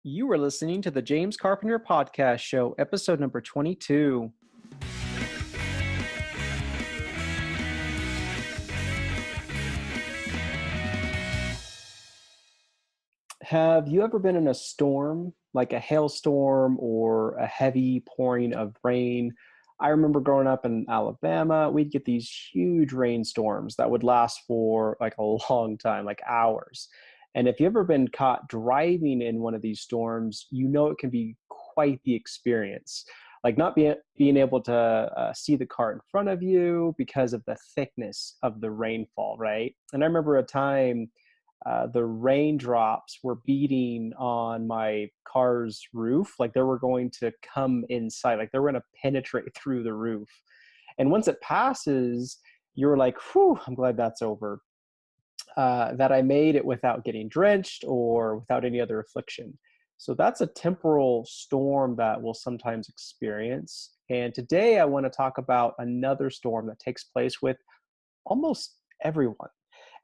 You were listening to the James Carpenter Podcast Show, episode number 22. Have you ever been in a storm, like a hailstorm or a heavy pouring of rain? I remember growing up in Alabama, we'd get these huge rainstorms that would last for like a long time, like hours. And if you've ever been caught driving in one of these storms, you know it can be quite the experience. Like not being able to see the car in front of you because of the thickness of the rainfall, right? And I remember a time the raindrops were beating on my car's roof, like they were going to come inside, like they were going to penetrate through the roof. And once it passes, you're like, whew, I'm glad that's over. That I made it without getting drenched or without any other affliction. So that's a temporal storm that we'll sometimes experience. And today I want to talk about another storm that takes place with almost everyone.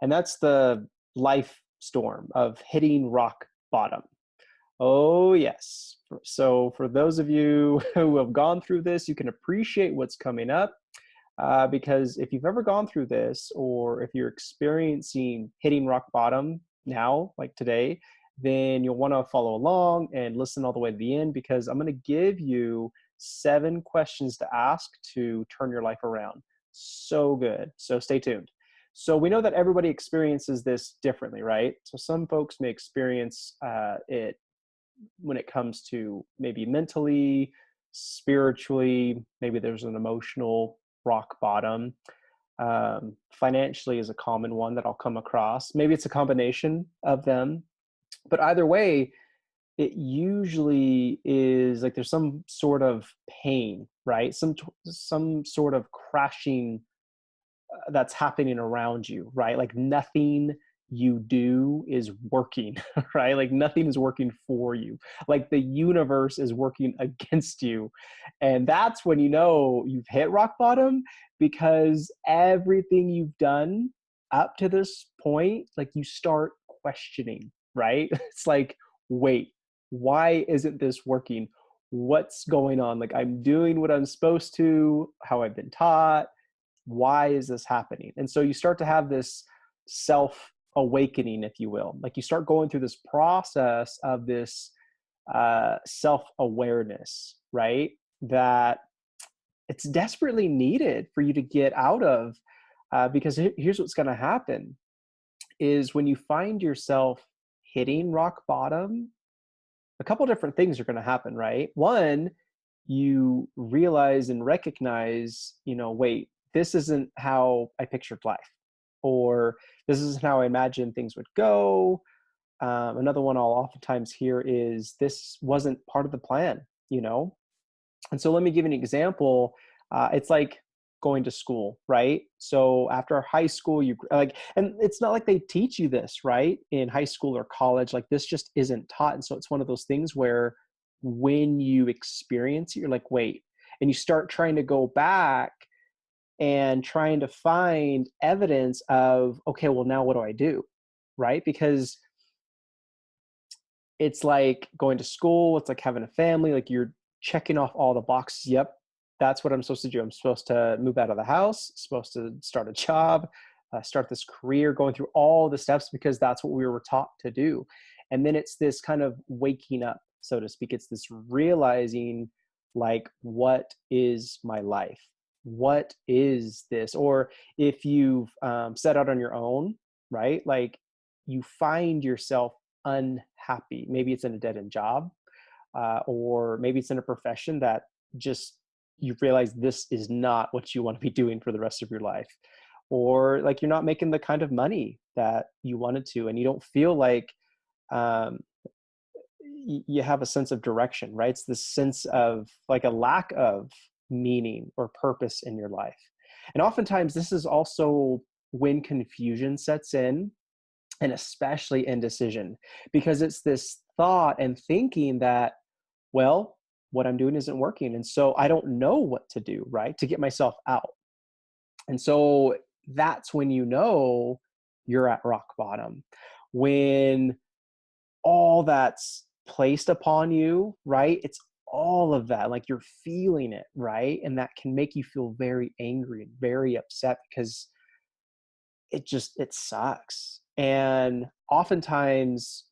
And that's the life storm of hitting rock bottom. Oh, yes. So, for those of you who have gone through this, you can appreciate what's coming up. Because if you've ever gone through this, or if you're experiencing hitting rock bottom now, like today, then you'll want to follow along and listen all the way to the end because I'm going to give you 7 questions to ask to turn your life around. So good. So stay tuned. So we know that everybody experiences this differently, right? So some folks may experience it when it comes to maybe mentally, spiritually, maybe there's an emotional rock bottom. Financially is a common one that I'll come across. Maybe it's a combination of them. But either way, it usually is like there's some sort of pain, right? Some sort of crashing that's happening around you, right? Like nothing you do is working, right? Like nothing is working for you. Like the universe is working against you. And that's when you know you've hit rock bottom because everything you've done up to this point, like you start questioning, right? It's like, wait, why isn't this working? What's going on? Like I'm doing what I'm supposed to, how I've been taught. Why is this happening? And so you start to have this self awakening, if you will. Like you start going through this process of this self awareness, right? That it's desperately needed for you to get out of. Because here's what's going to happen is when you find yourself hitting rock bottom, a couple different things are going to happen, right? One, you realize and recognize, wait, this isn't how I pictured life, or this isn't how I imagined things would go. Another one I'll oftentimes hear is this wasn't part of the plan. And so let me give you an example. It's like going to school, right? So after high school, you like, and it's not like they teach you this, right? In high school or college, like this just isn't taught. And so it's one of those things where when you experience it, you're like, wait, and you start trying to go back and trying to find evidence of, okay, well, now what do I do? Right? Because it's like going to school, it's like having a family, like you're checking off all the boxes. Yep, that's what I'm supposed to do. I'm supposed to move out of the house, supposed to start a job, start this career, going through all the steps because that's what we were taught to do. And then it's this kind of waking up, so to speak. It's this realizing, like, what is my life? What is this? Or if you've set out on your own, right? Like you find yourself unhappy. Maybe it's in a dead end job, or maybe it's in a profession that just you realize this is not what you want to be doing for the rest of your life. Or like you're not making the kind of money that you wanted to, and you don't feel like um, you have a sense of direction, right? It's this sense of like a lack of meaning or purpose in your life. And oftentimes this is also when confusion sets in, and especially indecision, because it's this thought and thinking that, well, what I'm doing isn't working. And so I don't know what to do, right? To get myself out. And so that's when you know you're at rock bottom. When all that's placed upon you, right? It's all of that. Like you're feeling it, right? And that can make you feel very angry and very upset because it sucks. And oftentimes,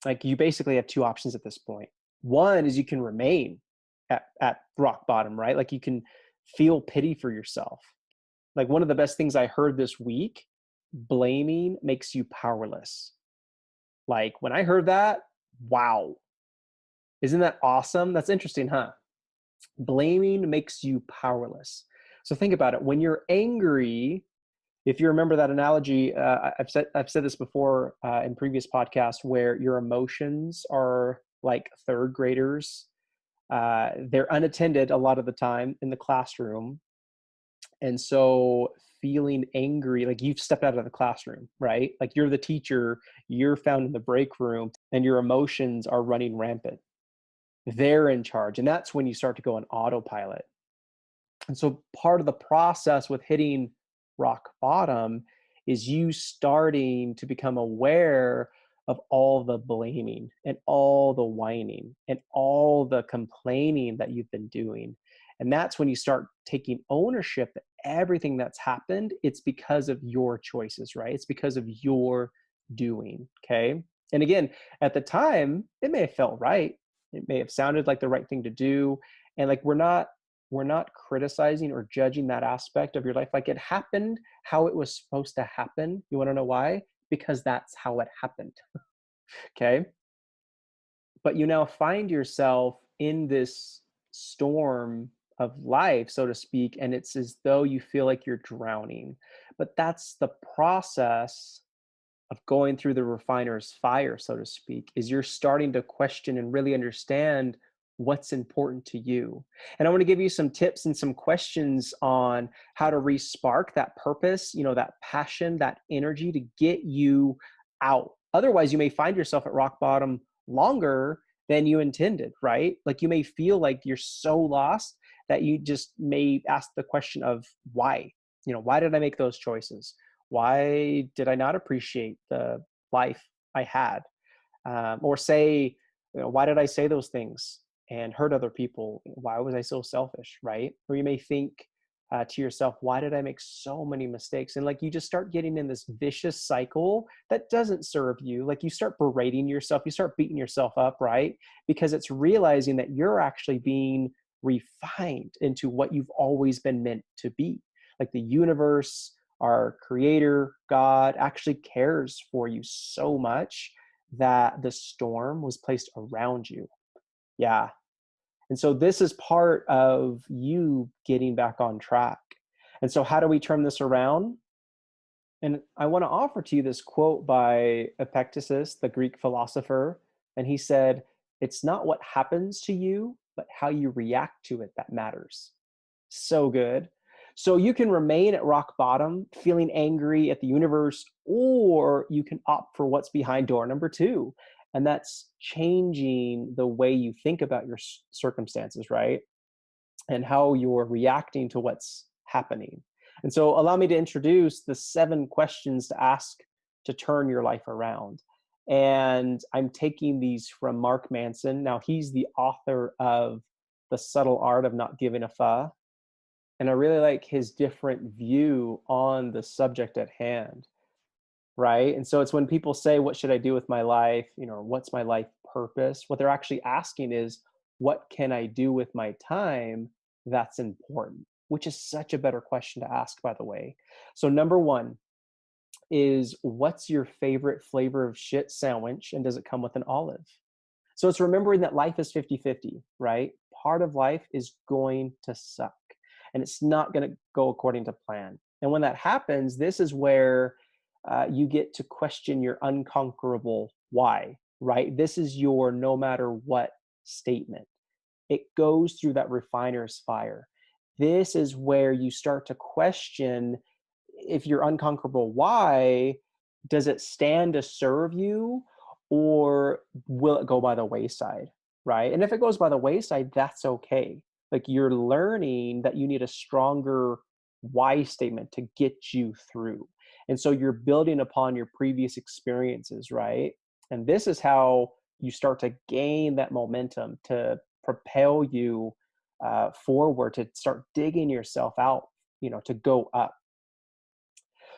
like you basically have two options at this point. One is you can remain at rock bottom, right? Like you can feel pity for yourself. Like one of the best things I heard this week, blaming makes you powerless. Like when I heard that, wow, isn't that awesome? That's interesting, huh? Blaming makes you powerless. So think about it. When you're angry, if you remember that analogy, I've said this before in previous podcasts, where your emotions are like third graders. They're unattended a lot of the time in the classroom, and so feeling angry, like you've stepped out of the classroom, right? Like you're the teacher, you're found in the break room, and your emotions are running rampant. They're in charge, and that's when you start to go on autopilot. And so part of the process with hitting rock bottom is you starting to become aware of all the blaming and all the whining and all the complaining that you've been doing. And that's when you start taking ownership that everything that's happened, it's because of your choices, right? It's because of your doing. Okay. And again, at the time, it may have felt right. It may have sounded like the right thing to do. And like we're not criticizing or judging that aspect of your life. Like it happened how it was supposed to happen. You want to know why? Because that's how it happened. Okay. But you now find yourself in this storm of life, so to speak, and it's as though you feel like you're drowning. But that's the process of going through the refiner's fire, so to speak, is you're starting to question and really understand what's important to you. And I want to give you some tips and some questions on how to re-spark that purpose, that passion, that energy to get you out. Otherwise, you may find yourself at rock bottom longer than you intended, right? Like you may feel like you're so lost that you just may ask the question of why? Why did I make those choices? Why did I not appreciate the life I had? Or say, why did I say those things and hurt other people? Why was I so selfish, right? Or you may think to yourself, why did I make so many mistakes? And like you just start getting in this vicious cycle that doesn't serve you. Like you start berating yourself, you start beating yourself up, right? Because it's realizing that you're actually being refined into what you've always been meant to be. Like the universe, our creator, God, actually cares for you so much that the storm was placed around you. Yeah. And so this is part of you getting back on track. And so how do we turn this around? And I want to offer to you this quote by Epictetus, the Greek philosopher. And he said, "It's not what happens to you, but how you react to it that matters." So good. So you can remain at rock bottom, feeling angry at the universe, or you can opt for what's behind door number two. And that's changing the way you think about your circumstances, right? And how you're reacting to what's happening. And so allow me to introduce the 7 questions to ask to turn your life around. And I'm taking these from Mark Manson. Now, he's the author of The Subtle Art of Not Giving a Fuck. And I really like his different view on the subject at hand, right? And so it's when people say, what should I do with my life? What's my life purpose? What they're actually asking is, what can I do with my time that's important? Which is such a better question to ask, by the way. So number 1 is, what's your favorite flavor of shit sandwich? And does it come with an olive? So it's remembering that life is 50-50, right? Part of life is going to suck and it's not going to go according to plan. And when that happens, this is where you get to question your unconquerable why, right? This is your no matter what statement. It goes through that refiner's fire. This is where you start to question, if you're unconquerable why, does it stand to serve you, or will it go by the wayside, right? And if it goes by the wayside, that's okay. Like you're learning that you need a stronger why statement to get you through. And so you're building upon your previous experiences, right? And this is how you start to gain that momentum to propel you forward, to start digging yourself out, to go up.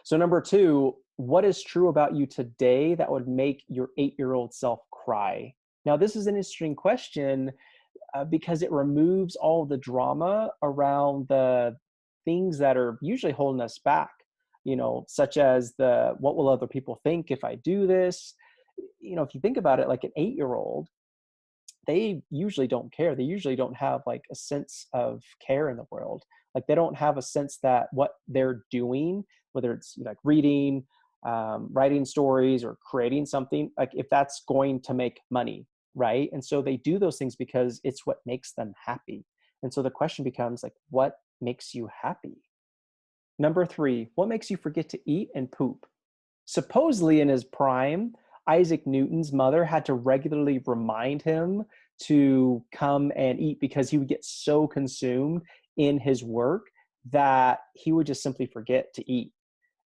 So number two, what is true about you today that would make your 8-year-old self cry? Now, this is an interesting question because it removes all the drama around the things that are usually holding us back, such as what will other people think if I do this? If you think about it, like an 8-year-old, they usually don't care. They usually don't have like a sense of care in the world. Like they don't have a sense that what they're doing, whether it's like reading, writing stories, or creating something, like if that's going to make money, right? And so they do those things because it's what makes them happy. And so the question becomes like, what makes you happy? Number three, what makes you forget to eat and poop? Supposedly in his prime, Isaac Newton's mother had to regularly remind him to come and eat because he would get so consumed in his work that he would just simply forget to eat.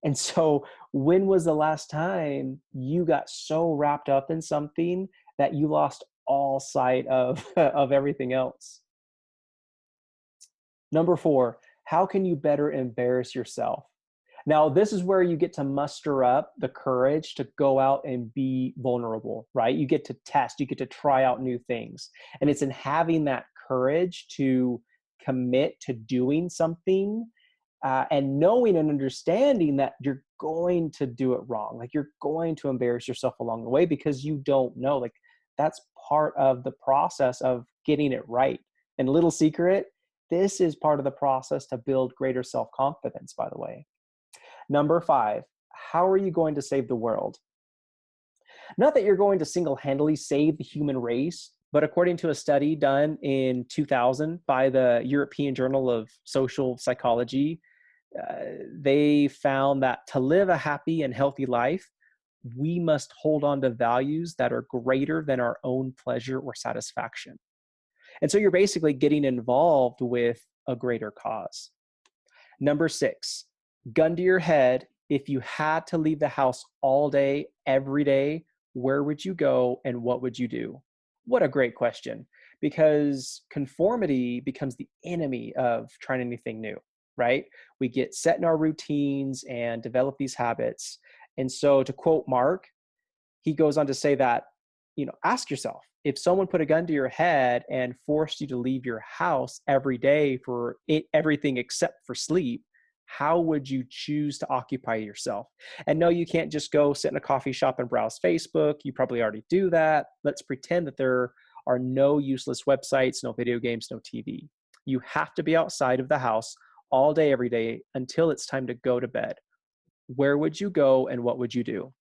And so when was the last time you got so wrapped up in something that you lost all sight of, of everything else? Number four, how can you better embarrass yourself? Now, this is where you get to muster up the courage to go out and be vulnerable, right? You get to test, you get to try out new things. And it's in having that courage to commit to doing something and knowing and understanding that you're going to do it wrong. Like you're going to embarrass yourself along the way because you don't know. Like that's part of the process of getting it right. And little secret, this is part of the process to build greater self-confidence, by the way. Number five, how are you going to save the world? Not that you're going to single-handedly save the human race, but according to a study done in 2000 by the European Journal of Social Psychology, they found that to live a happy and healthy life, we must hold on to values that are greater than our own pleasure or satisfaction. And so you're basically getting involved with a greater cause. Number six, gun to your head, if you had to leave the house all day, every day, where would you go and what would you do? What a great question, because conformity becomes the enemy of trying anything new, right? We get set in our routines and develop these habits. And so to quote Mark, he goes on to say that, ask yourself, if someone put a gun to your head and forced you to leave your house every day for everything except for sleep, how would you choose to occupy yourself? And no, you can't just go sit in a coffee shop and browse Facebook. You probably already do that. Let's pretend that there are no useless websites, no video games, no TV. You have to be outside of the house all day, every day until it's time to go to bed. Where would you go and what would you do?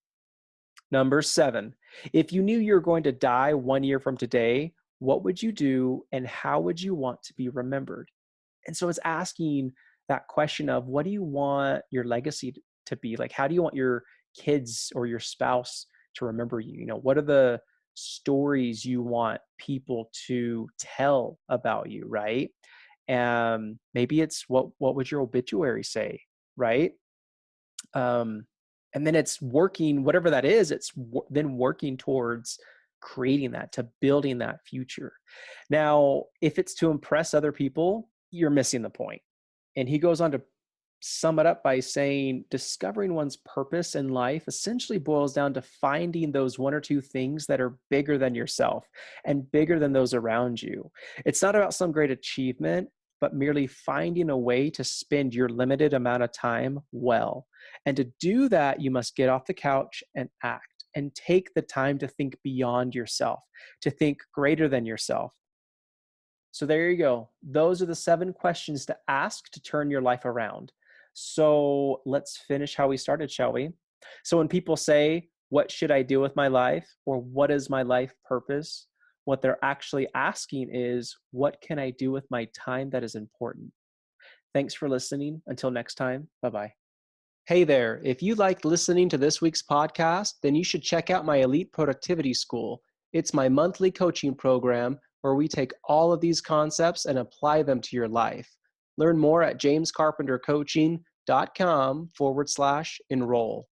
Number seven, if you knew you were going to die 1 year from today, what would you do and how would you want to be remembered? And so it's asking that question of what do you want your legacy to be? Like, how do you want your kids or your spouse to remember you? What are the stories you want people to tell about you, right? And maybe it's what would your obituary say, right? And then it's working, whatever that is, it's then working towards creating that, to building that future. Now, if it's to impress other people, you're missing the point. And he goes on to sum it up by saying, discovering one's purpose in life essentially boils down to finding those one or two things that are bigger than yourself and bigger than those around you. It's not about some great achievement, but merely finding a way to spend your limited amount of time well. And to do that, you must get off the couch and act and take the time to think beyond yourself, to think greater than yourself. So there you go. Those are the 7 questions to ask to turn your life around. So let's finish how we started, shall we? So when people say, what should I do with my life? Or what is my life purpose? What they're actually asking is, what can I do with my time that is important? Thanks for listening. Until next time, bye-bye. Hey there, if you liked listening to this week's podcast, then you should check out my Elite Productivity School. It's my monthly coaching program where we take all of these concepts and apply them to your life. Learn more at jamescarpentercoaching.com/enroll.